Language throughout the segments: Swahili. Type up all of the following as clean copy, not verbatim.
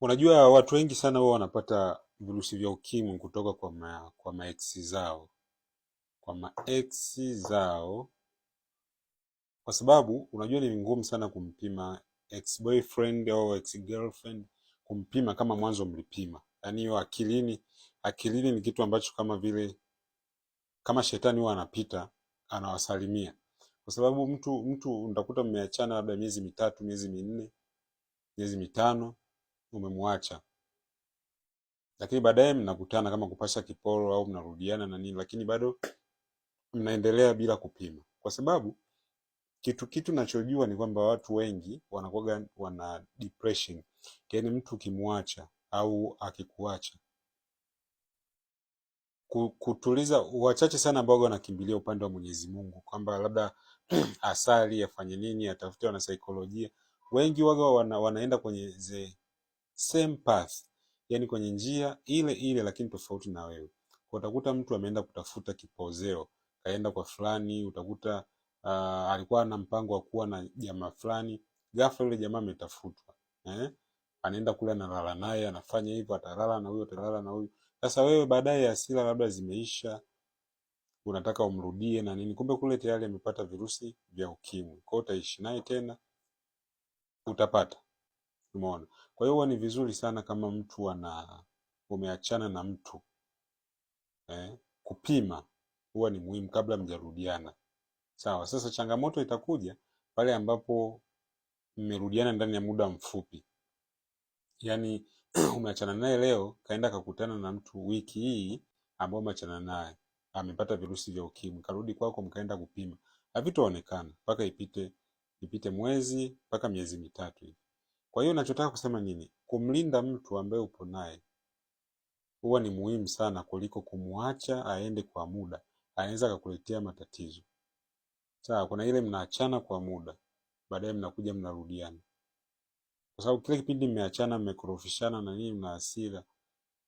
Unajua watu wengi sana huwa wanapata virusi vya ukimwi kutoka kwa maeksi zao, kwa maeksi zao, kwa sababu unajua ni ngumu sana kumpima ex boyfriend au ex girlfriend, kumpima kama mwanzo mlipima. Yaani hiyo akilini ni kitu ambacho kama vile kama shetani huwa anapita anawasalimia, kwa sababu mtu utakuta mmeachana labda miezi mitatu, miezi minne, miezi mitano, umemwacha, lakini baadaye mnakutana kama kupasha kiporo au mnarudiana na nini, lakini bado mnaendelea bila kupima, kwa sababu kitu nachojua ni kwamba watu wengi wanakuwa wana depression. Yaani mtu ukimwacha au akikuacha, kutuliza, wachache sana ambao wanakimbilia upande wa Mwenyezi Mungu kwamba labda asali afanye nini, atafute wana saikolojia. Wengi wanaenda kwenye the same path, yani kwenye njia ile ile lakini tofauti na wewe. Kwa utakuta mtu ameenda kutafuta kipozeo, kaenda kwa fulani, utakuta alikuwa na mpango wa kuwa na jamaa fulani, ghafla yule jamaa ametafutwa, anaenda kule analala naye, anafanya hivyo, atalala na huyo, atalala na huyo. Sasa wewe baadaye hasira labda zimeisha, unataka umrudie na nini, kumbe kule tayari amepata virusi vya ukimwi. Kwa hiyo utaishi naye tena, utapata. Umeona? Kwa hiyo huwa ni vizuri sana kama mtu umeachana na mtu, kupima huwa ni muhimu kabla mjarudiana. Sawa, sasa changamoto itakuja pale ambapo mmerudiana ndani ya muda mfupi. Yaani umeachana naye leo, kaenda kakutana na mtu wiki hii ambao umeachana naye amepata virusi vya ukimwi, karudi kwako mkaenda kupima. Havitaonekana mpaka ipite mwezi mpaka miezi mitatu hivi. Kwa hiyo nachotaka kusema nini? Kumlinda mtu ambaye upo naye huwa ni muhimu sana kuliko kumwacha aende kwa muda. Anaweza kukuletea matatizo. Sawa, kuna ile mnaachana kwa muda, baadaye mnakuja mnarudiana. Kwa sababu kile kipindi mmeachana, mmekorofishana na nini, mna hasira,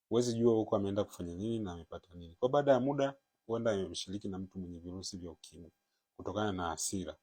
huwezi jua huko ameenda kufanya nini na amepata nini. Kwa baada ya muda huenda ameshiriki na mtu mwenye virusi vya ukimwi kutokana na hasira.